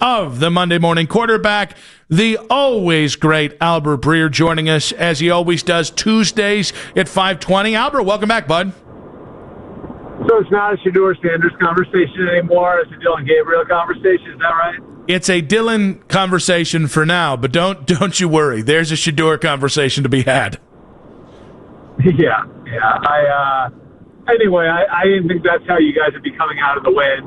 of the Monday Morning Quarterback, the always great Albert Breer, joining us as he always does Tuesdays at 5:20. Albert, welcome back, bud. So it's not a Shedeur Sanders conversation anymore. It's a Dylan Gabriel conversation. Is that right? It's a Dylan conversation for now, but don't you worry. There's a Shedeur conversation to be had. Yeah. Anyway, I didn't think that's how you guys would be coming out of the win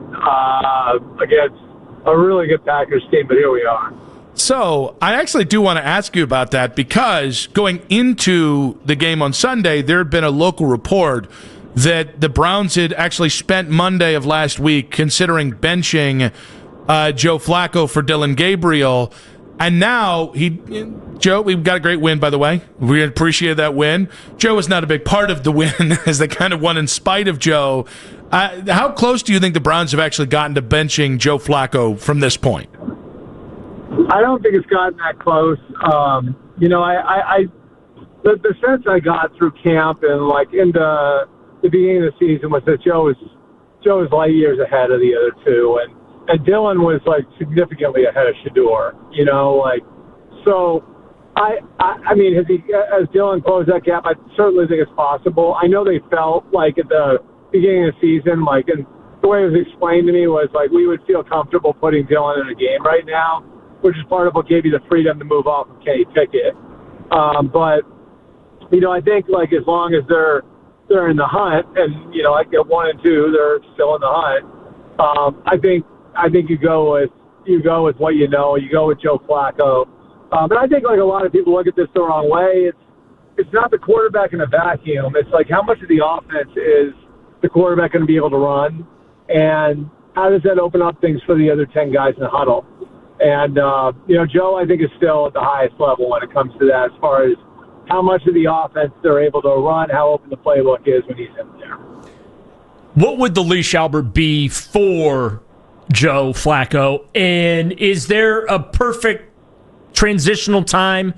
against a really good Packers team, but here we are. So I actually do want to ask you about that, because going into the game on Sunday, there had been a local report that the Browns had actually spent Monday of last week considering benching Joe Flacco for Dylan Gabriel. And now, Joe, we've got a great win, by the way. We appreciate that win. Joe was not a big part of the win, as they kind of won in spite of Joe. How close do you think the Browns have actually gotten to benching Joe Flacco from this point? I don't think it's gotten that close. The sense I got through camp and into the beginning of the season was that Joe was light years ahead of the other two, and Dylan was significantly ahead of Shedeur. So I mean, has Dylan closed that gap? I certainly think it's possible. I know they felt at the beginning of the season, and the way it was explained to me was we would feel comfortable putting Dylan in a game right now, which is part of what gave you the freedom to move off of Kenny Pickett. But I think as long as they're in the hunt, and at 1 and 2, they're still in the hunt. I think you go with what you know. You go with Joe Flacco. But I think a lot of people look at this the wrong way. It's not the quarterback in a vacuum. It's how much of the offense is the quarterback going to be able to run, and how does that open up things for the other 10 guys in the huddle? And Joe, I think, is still at the highest level when it comes to that, as far as how much of the offense they're able to run, how open the playbook is when he's in there. What would the leash, Albert, be for Joe Flacco? And is there a perfect transitional time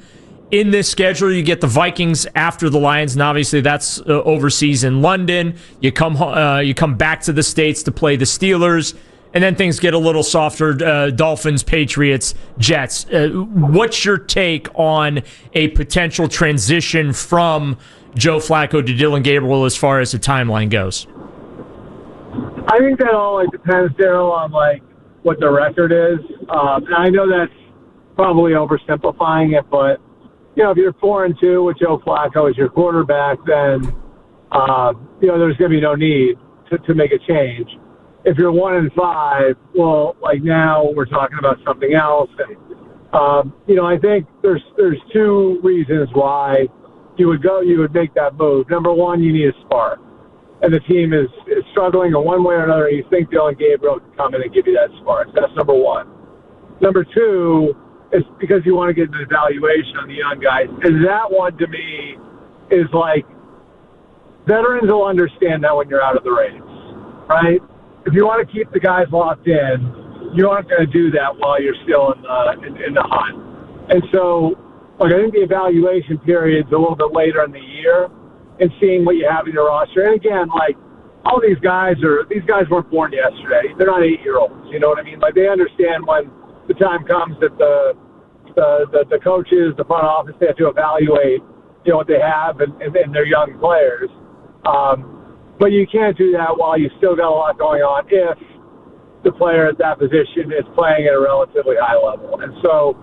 in this schedule? You get the Vikings after the Lions, and obviously that's overseas in London. You come back to the States to play the Steelers, and then things get a little softer. Dolphins, Patriots, Jets. What's your take on a potential transition from Joe Flacco to Dylan Gabriel as far as the timeline goes? I think that all depends, Daryl, on what the record is. And I know that's probably oversimplifying it, but if you're 4 and 2 with Joe Flacco as your quarterback, then there's going to be no need to make a change. If you're 1 and 5, well, now we're talking about something else. And I think there's 2 reasons why you would make that move. Number one, you need a spark, and the team is struggling in one way or another. You think Dylan Gabriel can come in and give you that spark. That's number one. Number two is because you want to get an evaluation on the young guys, and that one to me is veterans will understand that when you're out of the race, right? If you want to keep the guys locked in, you aren't going to do that while you're still in the hunt. And so, I think the evaluation period's a little bit later in the year, and seeing what you have in your roster. And again, all these guys weren't born yesterday. They're not 8-year-olds. You know what I mean? They understand when the time comes that the coaches, the front office, they have to evaluate what they have and their young players. But you can't do that while you still got a lot going on if the player at that position is playing at a relatively high level. And so,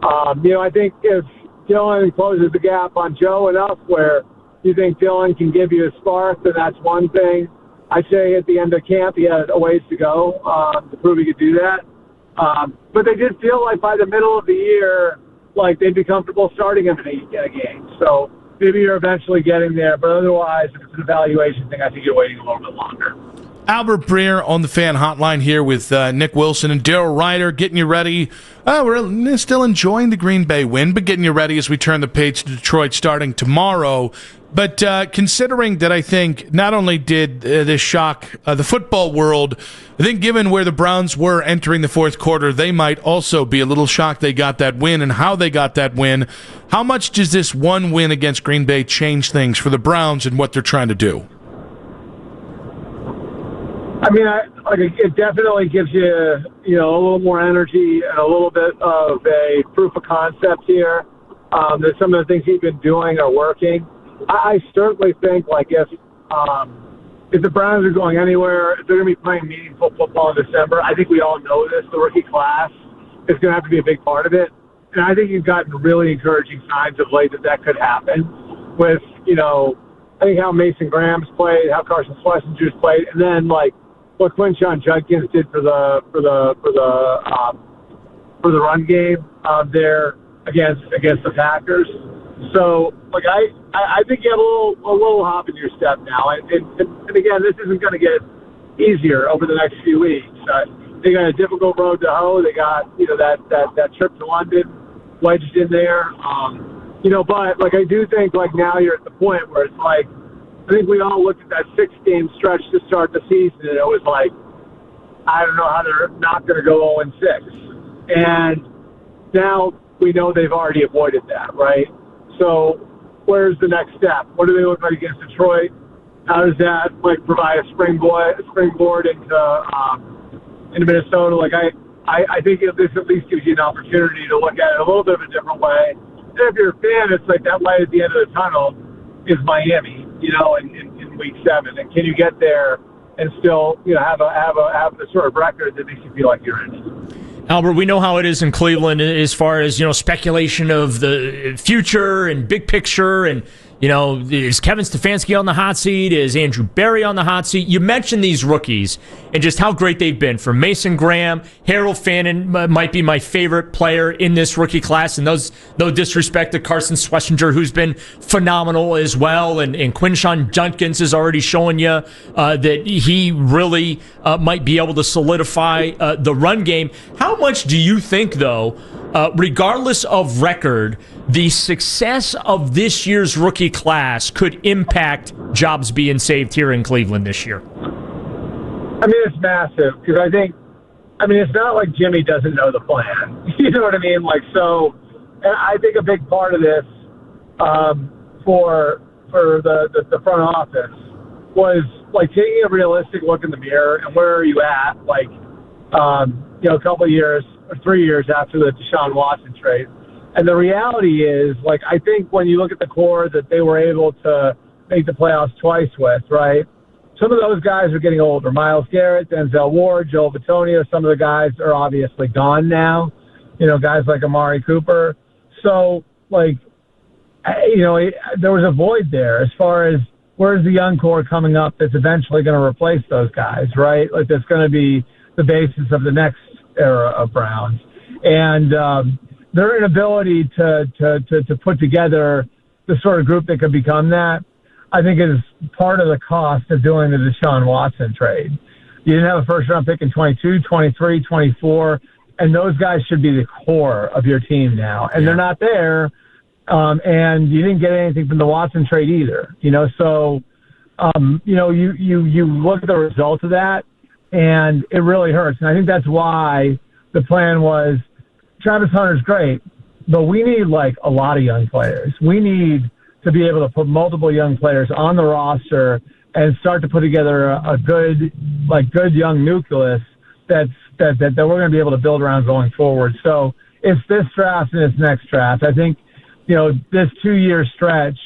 I think if Dylan closes the gap on Joe enough where you think Dylan can give you a spark, then that's one thing. I'd say at the end of camp, he had a ways to go to prove he could do that. But they did feel by the middle of the year, they'd be comfortable starting him in a game. So maybe you're eventually getting there, but otherwise, if it's an evaluation thing, I think you're waiting a little bit longer. Albert Breer on the Fan Hotline here with Nick Wilson and Daryl Ryder, getting you ready. We're still enjoying the Green Bay win, but getting you ready as we turn the page to Detroit starting tomorrow. But considering that, I think not only did this shock the football world, I think given where the Browns were entering the fourth quarter, they might also be a little shocked they got that win and how they got that win. How much does this one win against Green Bay change things for the Browns and what they're trying to do? I mean, it definitely gives you, a little more energy and a little bit of a proof of concept here that some of the things he's been doing are working. I certainly think, if the Browns are going anywhere, if they're going to be playing meaningful football in December, I think we all know this. The rookie class is going to have to be a big part of it. And I think you've gotten really encouraging signs of late that could happen with, I think how Mason Graham's played, how Carson Schlesinger's played, and then what Quinshon Judkins did for the run game there against the Packers. So I think you have a little hop in your step now, and again, this isn't going to get easier over the next few weeks. They got a difficult road to hoe. They got that trip to London wedged in there. But I do think now you're at the point where it's I think we all looked at that 6-game stretch to start the season, and it was I don't know how they're not going to go 0-6. And now we know they've already avoided that, right? So where's the next step? What do they look like against Detroit? How does that provide a springboard into Minnesota? I think this at least gives you an opportunity to look at it a little bit of a different way. And if you're a fan, it's that light at the end of the tunnel is Miami, in week 7. And can you get there and still, have the sort of record that makes you feel like you're in it? Albert, we know how it is in Cleveland as far as, speculation of the future and big picture. And, is Kevin Stefanski on the hot seat? Is Andrew Berry on the hot seat? You mentioned these rookies and just how great they've been. For Mason Graham, Harold Fannin might be my favorite player in this rookie class. And no disrespect to Carson Schlesinger, who's been phenomenal as well. And Quinshon Judkins is already showing you that he really might be able to solidify the run game. How much do you think, though, regardless of record, the success of this year's rookie class could impact jobs being saved here in Cleveland this year? I mean, it's massive because it's not like Jimmy doesn't know the plan. You know what I mean? And I think a big part of this for the front office was taking a realistic look in the mirror and where are you at? A couple of years or 3 years after the Deshaun Watson trade. And the reality is, I think when you look at the core that they were able to make the playoffs twice with, right? Some of those guys are getting older. Miles Garrett, Denzel Ward, Joel Bitonio, some of the guys are obviously gone now. Guys like Amari Cooper. So, there was a void there as far as where's the young core coming up that's eventually going to replace those guys, right? That's going to be the basis of the next era of Browns. And their inability to put together the sort of group that could become that, I think is part of the cost of doing the Deshaun Watson trade. You didn't have a first-round pick in 22, 23, 24, and those guys should be the core of your team now. And they're not there, and you didn't get anything from the Watson trade either. So you look at the result of that, and it really hurts. And I think that's why the plan was Travis Hunter's great, but we need a lot of young players. We need to be able to put multiple young players on the roster and start to put together a good young nucleus that we're going to be able to build around going forward. So it's this draft and it's next draft. I think, this 2-year stretch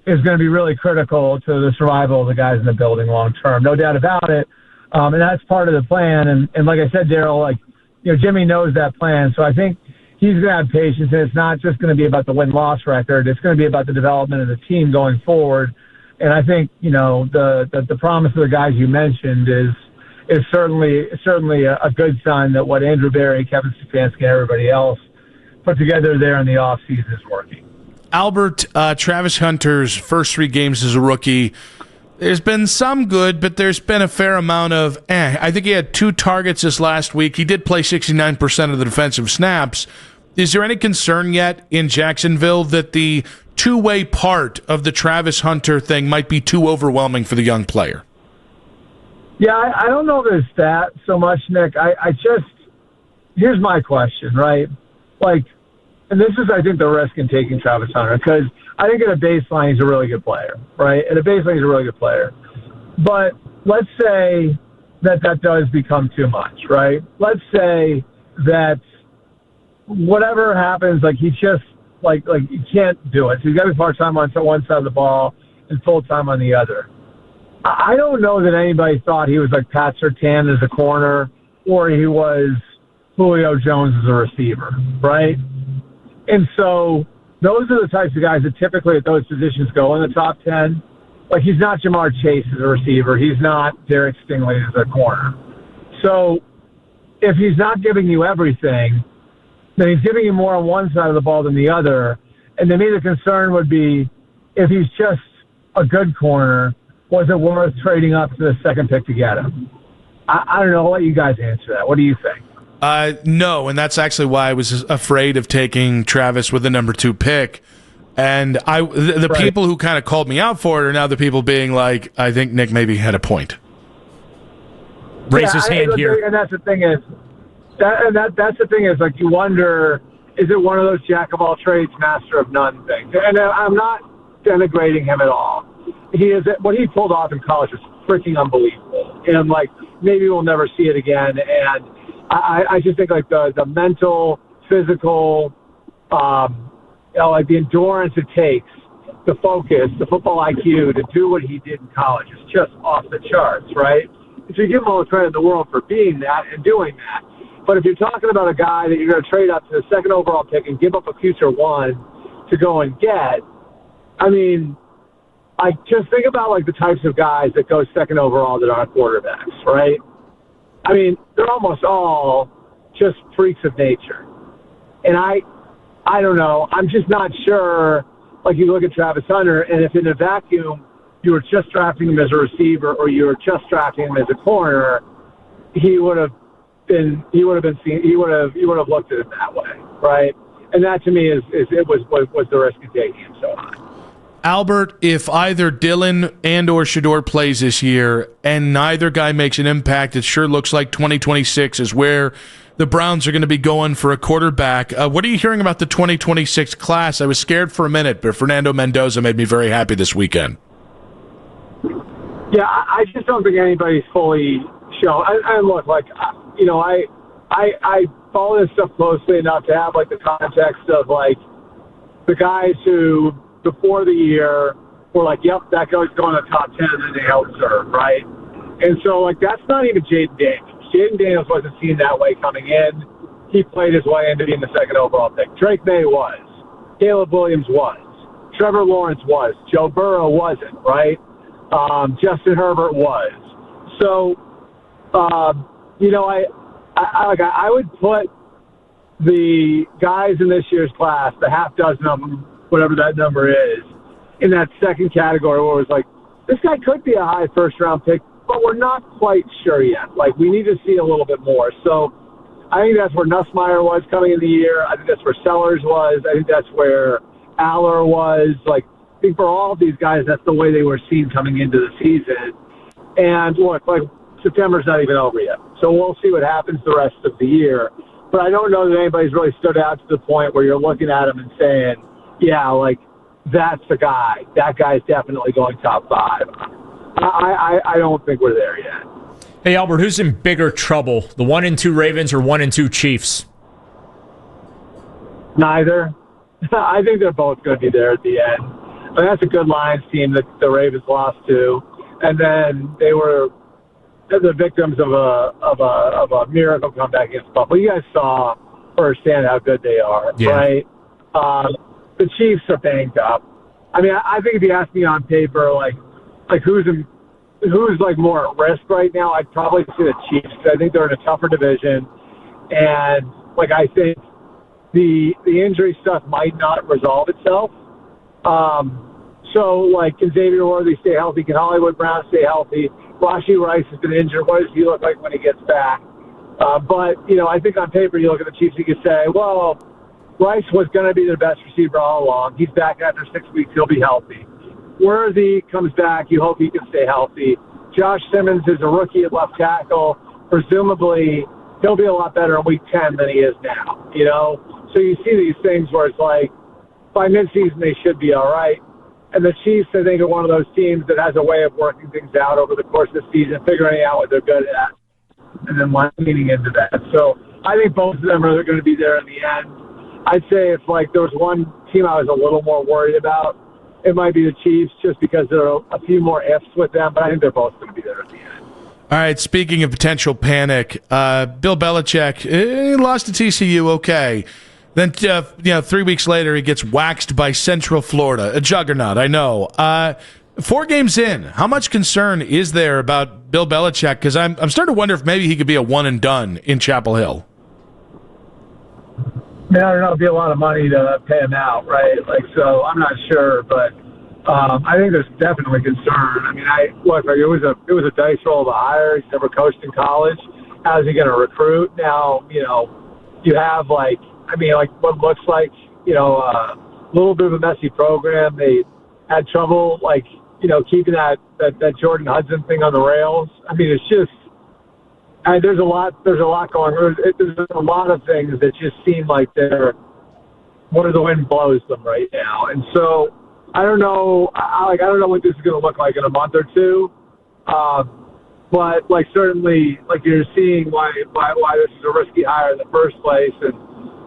is going to be really critical to the survival of the guys in the building long term. No doubt about it. And that's part of the plan. And like I said, Daryl, Jimmy knows that plan. So I think he's going to have patience, and it's not just going to be about the win-loss record. It's going to be about the development of the team going forward. And I think, the promise of the guys you mentioned is certainly a good sign that what Andrew Berry, Kevin Stefanski, and everybody else put together there in the offseason is working. Albert, Travis Hunter's first 3 games as a rookie, there's been some good, but there's been a fair amount of I think he had 2 targets this last week. He did play 69% of the defensive snaps. Is there any concern yet in Jacksonville that the two-way part of the Travis Hunter thing might be too overwhelming for the young player? Yeah, I don't know if it's that so much, Nick. Here's my question, right? And this is, I think, the risk in taking Travis Hunter, because I think at a baseline he's a really good player, right? At a baseline he's a really good player. But let's say that does become too much, right? Let's say that whatever happens, like he just like you can't do it. So he's got to be part-time on one side of the ball and full-time on the other. I don't know that anybody thought he was like Pat Surtain as a corner or he was Julio Jones as a receiver, right? And so those are the types of guys that typically at those positions go in the top 10. Like, he's not Jamar Chase as a receiver. He's not Derek Stingley as a corner. So if he's not giving you everything, then he's giving you more on one side of the ball than the other. And to me, the concern would be if he's just a good corner, was it worth trading up to the second pick to get him? I don't know. I'll let you guys answer that. What do you think? No, and that's actually why I was afraid of taking Travis with the number 2 pick. And the right. People who kind of called me out for it are now the people being like, I think Nick maybe had a point. Raise his hand here. And that's the thing is, that's the thing is, like, you wonder, is it one of those jack of all trades, master of none things? And I'm not denigrating him at all. What he pulled off in college was freaking unbelievable. And, like, maybe we'll never see it again. And I just think, like, the mental, physical, like the endurance it takes, the focus, the football IQ to do what he did in college is just off the charts, right? So you give him all the credit in the world for being that and doing that. But if you're talking about a guy that you're going to trade up to the second overall pick and give up a future one to go and get, I mean, I just think about, like, the types of guys that go second overall that aren't quarterbacks, right? I mean, they're almost all just freaks of nature. And I don't know. I'm just not sure. Like, you look at Travis Hunter, and if in a vacuum you were just drafting him as a receiver or you were just drafting him as a corner, he would have looked at it that way, right? And that to me was the risk of taking him so high. Albert, if either Dylan and or Shedeur plays this year and neither guy makes an impact, it sure looks like 2026 is where the Browns are going to be going for a quarterback. What are you hearing about the 2026 class? I was scared for a minute, but Fernando Mendoza made me very happy this weekend. Yeah, I just don't think anybody's fully shown. I look, like, you know, I follow this stuff closely enough to have, like, the context of, like, the guys who before the year were like, yep, that guy's going to the top 10 and they outserve, right? And so, like, that's not even Jaden Daniels. Jaden Daniels wasn't seen that way coming in. He played his way into being the second overall pick. Drake May was. Caleb Williams was. Trevor Lawrence was. Joe Burrow wasn't, right? Justin Herbert was. So, you know, I would put the guys in this year's class, the half dozen of them, whatever that number is, in that second category where it was like, this guy could be a high first-round pick, but we're not quite sure yet. Like, we need to see a little bit more. So I think that's where Nussmeier was coming in the year. I think that's where Sellers was. I think that's where Aller was. Like, I think for all of these guys, that's the way they were seen coming into the season. And look, like, September's not even over yet. So we'll see what happens the rest of the year. But I don't know that anybody's really stood out to the point where you're looking at him and saying, yeah, like, that's the guy. That guy's definitely going top 5. I don't think we're there yet. Hey, Albert, who's in bigger trouble, the 1-2 Ravens or 1-2 Chiefs? Neither. I think they're both going to be there at the end. I mean, that's a good Lions team that the Ravens lost to, and then they were the victims of a miracle comeback against Buffalo. You guys saw firsthand how good they are, yeah. Right? The Chiefs are banged up. I mean, I think if you ask me on paper, like who's like more at risk right now, I'd probably say the Chiefs. I think they're in a tougher division, and like I think the injury stuff might not resolve itself. So like, can Xavier Worthy stay healthy? Can Hollywood Brown stay healthy? Rashee Rice has been injured. What does he look like when he gets back? But you know, I think on paper you look at the Chiefs, you could say, well, Rice was going to be their best receiver all along. He's back after 6 weeks. He'll be healthy. Worthy comes back. You hope he can stay healthy. Josh Simmons is a rookie at left tackle. Presumably, he'll be a lot better in week 10 than he is now, you know? So you see these things where it's like, by midseason, they should be all right. And the Chiefs, I think, are one of those teams that has a way of working things out over the course of the season, figuring out what they're good at, and then leaning into that. So I think both of them are going to be there in the end. I'd say if there was one team I was a little more worried about, it might be the Chiefs, just because there are a few more ifs with them, but I think they're both going to be there at the end. All right, speaking of potential panic, Bill Belichick, he lost to TCU, okay. Then, 3 weeks later, he gets waxed by Central Florida, a juggernaut, I know. 4 games in, how much concern is there about Bill Belichick? Because I'm starting to wonder if maybe he could be a one and done in Chapel Hill. I don't know, it'd be a lot of money to pay him out, right? So I'm not sure, but I think there's definitely concern. I mean, it was a dice roll of a hire. He's never coached in college. How is he going to recruit? Now, you have what looks like, a little bit of a messy program. They had trouble, keeping that Jordan Hudson thing on the rails. I mean, it's just, there's a lot going on. There's a lot of things that just seem like they're where the wind blows them right now. And so I don't know. I don't know what this is going to look like in a month or two. But certainly, you're seeing why this is a risky hire in the first place. And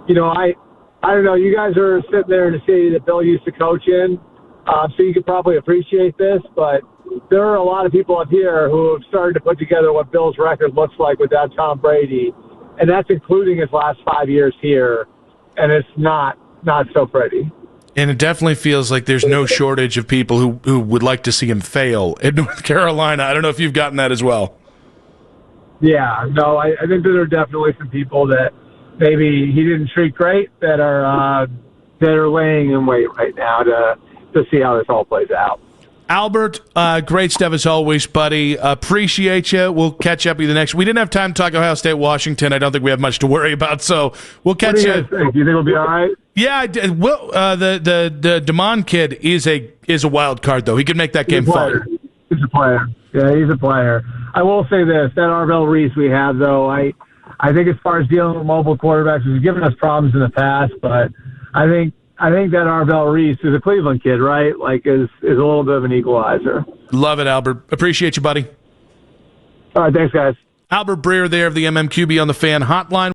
I don't know. You guys are sitting there in a city that Bill used to coach in, so you could probably appreciate this. But there are a lot of people up here who have started to put together what Bill's record looks like without Tom Brady, and that's including his last 5 years here, and it's not so pretty. And it definitely feels like there's no shortage of people who would like to see him fail in North Carolina. I don't know if you've gotten that as well. Yeah, no, I think there are definitely some people that maybe he didn't treat great that are laying in wait right now to see how this all plays out. Albert, great stuff as always, buddy. Appreciate you. We'll catch up with you the next. We didn't have time to talk Ohio State, Washington. I don't think we have much to worry about, so we'll catch you. What do you think? Do you think we'll be all right? Yeah, the DeMond kid is a wild card though. He could make that game fun. He's a player. Yeah, he's a player. I will say this: that Arvell Reese we have, though, I think as far as dealing with mobile quarterbacks, he's given us problems in the past, but I think that Arvell Reese is a Cleveland kid, right? Is a little bit of an equalizer. Love it, Albert. Appreciate you, buddy. All right, thanks, guys. Albert Breer there of the MMQB on the Fan Hotline.